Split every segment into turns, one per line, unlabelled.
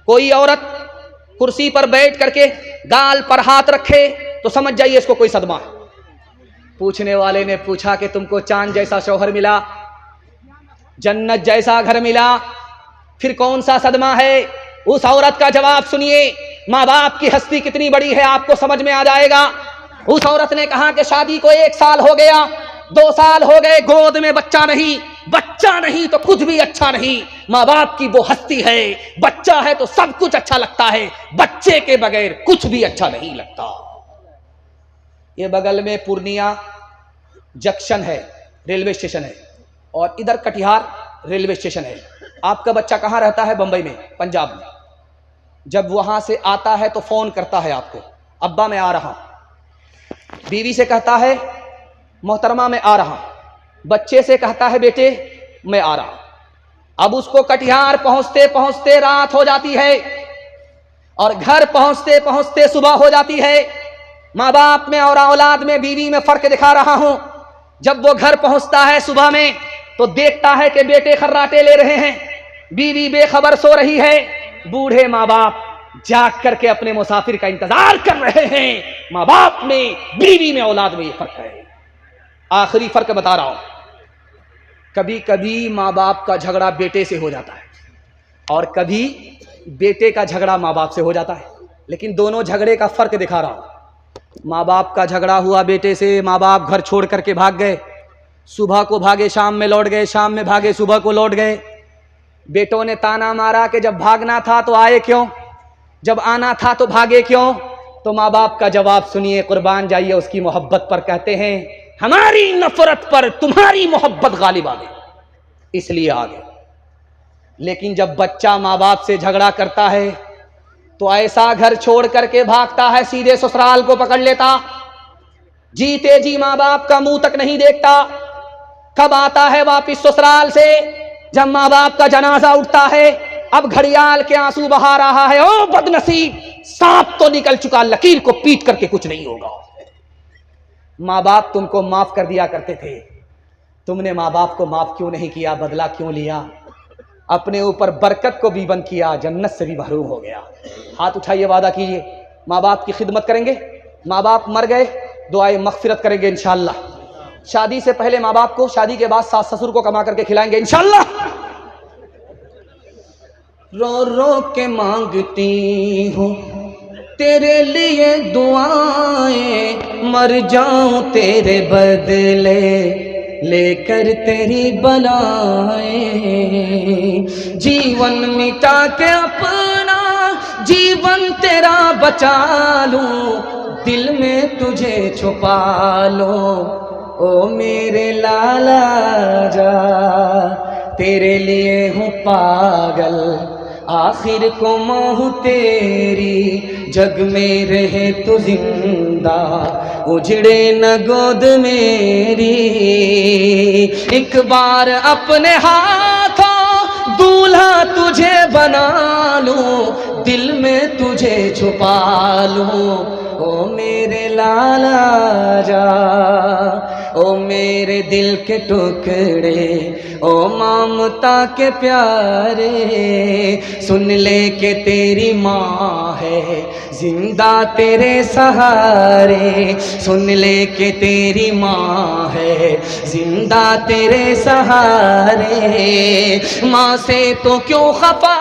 कोई औरत कुर्सी पर बैठ करके गाल पर हाथ रखे तो समझ जाइए इसको कोई सदमा है। पूछने वाले ने पूछा कि तुमको चांद जैसा शौहर मिला, जन्नत जैसा घर मिला, फिर कौन सा सदमा है? उस औरत का जवाब सुनिए, माँ बाप की हस्ती कितनी बड़ी है आपको समझ में आ जाएगा। उस औरत ने कहा कि शादी को 1 साल हो गया, 2 साल हो गए, गोद में बच्चा नहीं तो कुछ भी अच्छा नहीं। माँ बाप की वो हस्ती है, बच्चा है तो सब कुछ अच्छा लगता है, बच्चे के बगैर कुछ भी अच्छा नहीं लगता। ये बगल में पूर्णिया जंक्शन है, रेलवे स्टेशन है, और इधर कटिहार रेलवे स्टेशन है। आपका बच्चा कहाँ रहता है? बंबई में, पंजाब में। जब वहां से आता है तो फोन करता है आपको, अब्बा मैं आ रहा हूं। बीवी से कहता है मोहतरमा मैं आ रहा हूं। बच्चे से कहता है बेटे मैं आ रहा हूं। अब उसको कटिहार पहुंचते पहुंचते रात हो जाती है और घर पहुंचते पहुंचते सुबह हो जाती है। माँ बाप में और औलाद में, बीवी में फर्क दिखा रहा हूं। जब वो घर पहुंचता है सुबह में तो देखता है कि बेटे खर्राटे ले रहे हैं, बीवी बेखबर सो रही है। बूढ़े माँ बाप जाग करके अपने मुसाफिर का इंतजार कर रहे हैं। माँ बाप में, बीवी में, औलाद में ये फर्क है। आखिरी फर्क बता रहा हूं, कभी कभी माँ बाप का झगड़ा बेटे से हो जाता है और कभी बेटे का झगड़ा माँ बाप से हो जाता है, लेकिन दोनों झगड़े का फर्क दिखा रहा हूं। माँ बाप का झगड़ा हुआ बेटे से, माँ बाप घर छोड़ करके भाग गए, सुबह को भागे शाम में लौट गए, शाम में भागे सुबह को लौट गए। बेटों ने ताना मारा कि जब भागना था तो आए क्यों, जब आना था तो भागे क्यों? तो माँ बाप का जवाब सुनिए, कुर्बान जाइए उसकी मोहब्बत पर। कहते हैं हमारी नफरत पर तुम्हारी मोहब्बत गालिब आ गई, इसलिए आ गए। लेकिन जब बच्चा माँ बाप से झगड़ा करता है तो ऐसा घर छोड़ करके भागता है, सीधे ससुराल को पकड़ लेता, जीते जी माँ बाप का मुंह तक नहीं देखता। कब आता है वापिस ससुराल से? जब माँ बाप का जनाजा उठता है। अब घड़ियाल के आंसू बहा रहा है, ओ बदनसीब, सांप तो निकल चुका, लकीर को पीट करके कुछ नहीं होगा। माँ बाप तुमको माफ कर दिया करते थे, तुमने माँ बाप को माफ क्यों नहीं किया? बदला क्यों लिया? अपने ऊपर बरकत को भी बंद किया, जन्नत से भी महरूम हो गया। हाथ उठाइए, वादा कीजिए माँ बाप की खिदमत करेंगे। माँ बाप मर गए, दुआए मगफिरत करेंगे इंशाअल्लाह। शादी से पहले माँ बाप को, शादी के बाद सास ससुर को कमा करके खिलाएंगे इंशाअल्लाह। रो रो के मांगती हूँ तेरे लिए दुआएं, मर जाऊं तेरे बदले लेकर तेरी बलाएं। जीवन मिटा के अपना जीवन तेरा बचा लूं, दिल में तुझे छुपा लो, ओ मेरे लाला जा। तेरे लिए हूँ पागल, आखिर को मोह तेरी, जग में रहे तो जिंदा, उजड़े न गोद मेरी। एक बार अपने हाथों दूल्हा तुझे बना लूं, दिल में तुझे छुपा लूं, ओ मेरे लाला जा। ओ मेरे दिल के टुकड़े, ओ ममता के प्यारे, सुन ले के तेरी माँ है जिंदा तेरे सहारे। सुन ले के तेरी माँ है जिंदा तेरे सहारे। माँ से तो क्यों खफा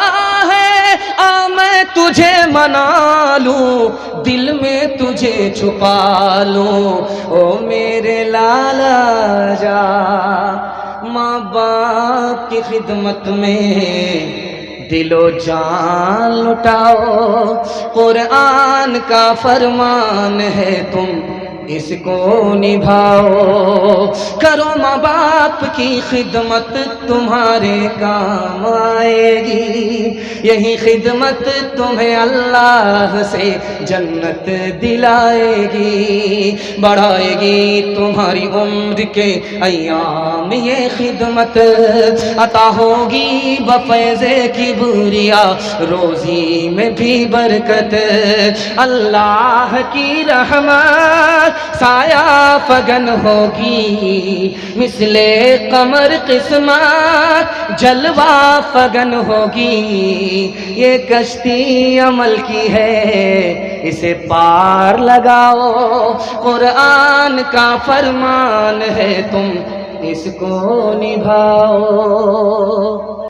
है, आ मैं तुझे मना लूं, दिल में तुझे छुपा लूं, ओ मेरे लाला जा। माँ बाप की खिदमत में दिलो जान लुटाओ, कुरान का फरमान है तुम इसको निभाओ। करो माँ बाप की खिदमत तुम्हारे काम आएगी, यही खिदमत तुम्हें अल्लाह से जन्नत दिलाएगी, बढ़ाएगी तुम्हारी उम्र के अय्याम। ये खिदमत अता होगी बफैज़े की बुरिया, रोज़ी में भी बरकत। अल्लाह की रहमत
साया फगन होगी, मिसले कमर किस्मत जलवा फगन होगी। ये कश्ती अमल की है, इसे पार लगाओ, कुरान का फरमान है, तुम इसको निभाओ।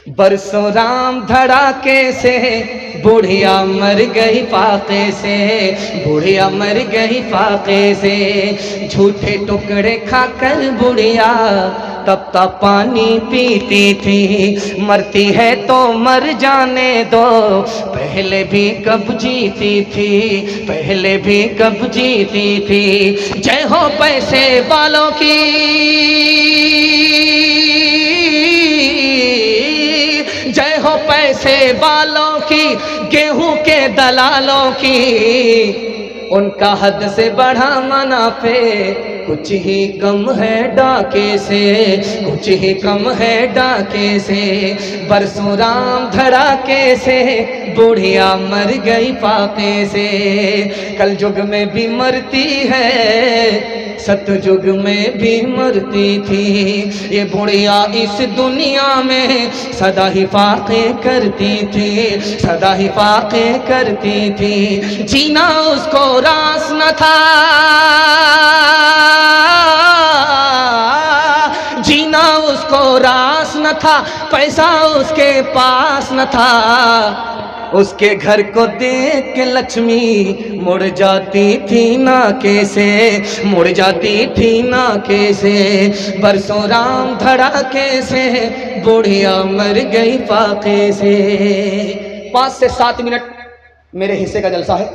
बरसों राम धड़ाके से बुढ़िया मर गई फाके से, बुढ़िया मर गई फाके से। झूठे टुकड़े खाकर बुढ़िया तब तक पानी पीती थी, मरती है तो मर जाने दो, पहले भी कब जीती थी, पहले भी कब जीती थी। जय हो पैसे वालों की, जय हो पैसे वालों की, गेहूं के दलालों की। उनका हद से बढ़ा मुनाफे, कुछ ही कम है डाके से, कुछ ही कम है डाके से। बरसों राम धड़ाके से बुढ़िया मर गई फाके से। कल युग में भी मरती है, सतयुग में भी मरती थी। ये बुढ़िया इस दुनिया में सदा ही फाके करती थी, सदा ही फाके करती थी। जीना उसको रास न था, जीना उसको रास न था, पैसा उसके पास न था। उसके घर को देख के लक्ष्मी मुड़ जाती थी नाके से, मुड़ जाती थी नाके से। बरसों राम धड़ाके से बुढ़िया मर गई फाके से।
5 से 7 मिनट मेरे हिस्से का जलसा है,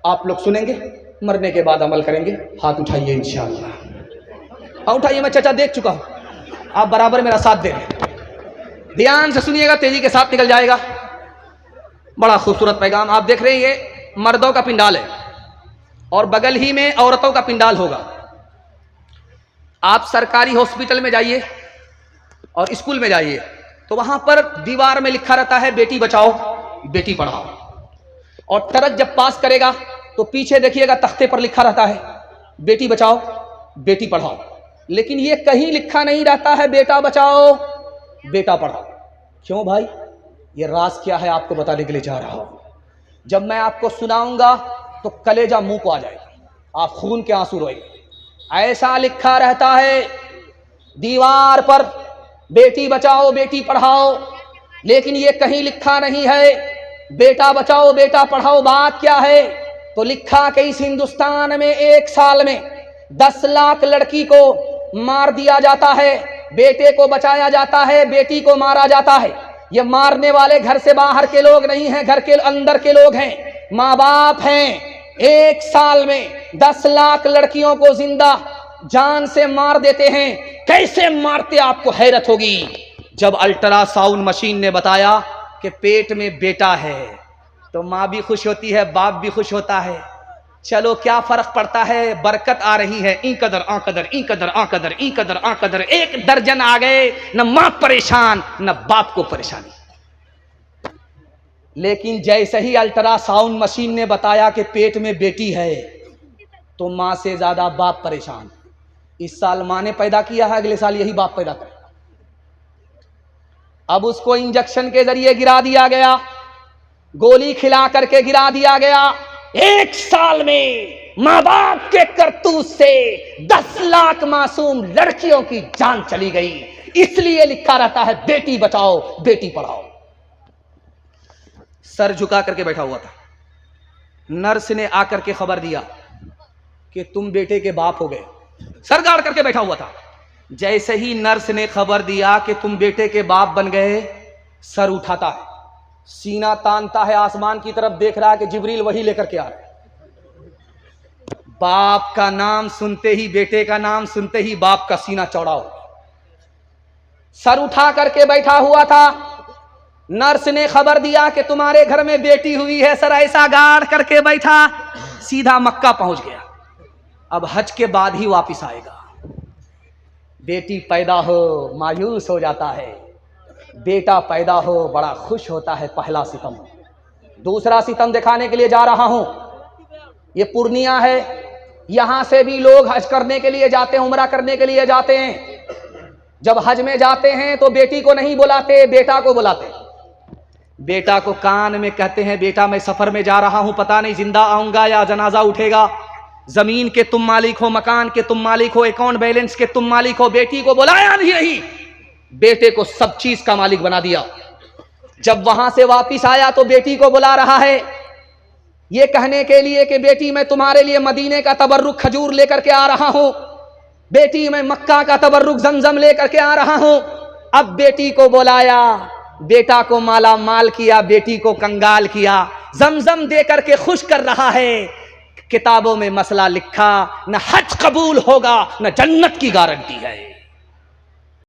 आप लोग सुनेंगे, मरने के बाद अमल करेंगे। हाथ उठाइए इंशाअल्लाह। हाँ उठाइए, मैं चचा देख चुका हूँ, आप बराबर मेरा साथ दे रहे हैं। ध्यान से सुनिएगा, तेजी के साथ निकल जाएगा। बड़ा खूबसूरत पैगाम आप देख रहे हैं। ये मर्दों का पिंडाल है और बगल ही में औरतों का पिंडाल होगा। आप सरकारी हॉस्पिटल में जाइए और स्कूल में जाइए तो वहां पर दीवार में लिखा रहता है बेटी बचाओ बेटी पढ़ाओ, और ट्रक जब पास करेगा तो पीछे देखिएगा तख्ते पर लिखा रहता है बेटी बचाओ बेटी पढ़ाओ। लेकिन ये कहीं लिखा नहीं रहता है बेटा बचाओ बेटा पढ़ाओ। क्यों भाई? ये राज क्या है आपको बताने के लिए जा रहा हूं। जब मैं आपको सुनाऊंगा तो कलेजा मुंह को आ जाएगा, आप खून के आंसू रोएंगे। ऐसा लिखा रहता है दीवार पर बेटी बचाओ बेटी पढ़ाओ, लेकिन ये कहीं लिखा नहीं है बेटा बचाओ बेटा पढ़ाओ। बात क्या है? तो लिखा कि इस हिंदुस्तान में 1 साल में 10 लाख लड़की को मार दिया जाता है, बेटे को बचाया जाता है, बेटी को मारा जाता है। ये मारने वाले घर से बाहर के लोग नहीं हैं, घर के अंदर के लोग हैं, माँ बाप हैं। 1 साल में 10 लाख लड़कियों को जिंदा जान से मार देते हैं। कैसे मारते आपको हैरत होगी। जब अल्ट्रासाउंड मशीन ने बताया कि पेट में बेटा है तो माँ भी खुश होती है, बाप भी खुश होता है। चलो क्या फर्क पड़ता है, बरकत आ रही है। ई कदर आ कदर ई कदर आ कदर ई कदर आ कदर 1 दर्जन आ गए, न माँ परेशान न बाप को परेशानी। लेकिन जैसे ही अल्ट्रासाउंड मशीन ने बताया कि पेट में बेटी है तो माँ से ज्यादा बाप परेशान। इस साल माँ ने पैदा किया है, अगले साल यही बाप पैदा करेगा। अब उसको इंजेक्शन के जरिए गिरा दिया गया, गोली खिला करके गिरा दिया गया। 1 साल में माँ बाप के करतूत से 10 लाख मासूम लड़कियों की जान चली गई। इसलिए लिखा रहता है बेटी बचाओ बेटी पढ़ाओ। सर झुका करके बैठा हुआ था, नर्स ने आकर के खबर दिया कि तुम बेटे के बाप हो गए। सर गाड़ करके बैठा हुआ था। जैसे ही नर्स ने खबर दिया कि तुम बेटे के बाप बन गए, सर उठाता है, सीना तानता है, आसमान की तरफ देख रहा है कि जिब्रील वही लेकर के आ रहे। बाप का नाम सुनते ही, बेटे का नाम सुनते ही बाप का सीना चौड़ा हो। सर उठा करके बैठा हुआ था। नर्स ने खबर दिया कि तुम्हारे घर में बेटी हुई है। सर ऐसा गाड़ करके बैठा, सीधा मक्का पहुंच गया। अब हज के बाद ही वापिस आएगा। बेटी पैदा हो मायूस हो जाता है, बेटा पैदा हो बड़ा खुश होता है। पहला सितम। दूसरा सितम दिखाने के लिए जा रहा हूं। ये पूर्णिया है, यहां से भी लोग हज करने के लिए जाते हैं, उम्रा करने के लिए जाते हैं। जब हज में जाते हैं तो बेटी को नहीं बुलाते, बेटा को बुलाते। बेटा को कान में कहते हैं, बेटा मैं सफर में जा रहा हूं, पता नहीं जिंदा आऊंगा या जनाजा उठेगा। जमीन के तुम मालिक हो, मकान के तुम मालिक हो, अकाउंट बैलेंस के तुम मालिक हो। बेटी को बुलाया नहीं, बेटे को सब चीज का मालिक बना दिया। जब वहां से वापिस आया तो बेटी को बुला रहा है, ये कहने के लिए कि बेटी मैं तुम्हारे लिए मदीने का तबर्रुक खजूर लेकर के आ रहा हूं, बेटी मैं मक्का का तबर्रुक जमजम लेकर के आ रहा हूं। अब बेटी को बुलाया, बेटा को माला माल किया, बेटी को कंगाल किया, जमजम दे करके खुश कर रहा है। किताबों में मसला लिखा, न हज कबूल होगा न जन्नत की गारंटी है।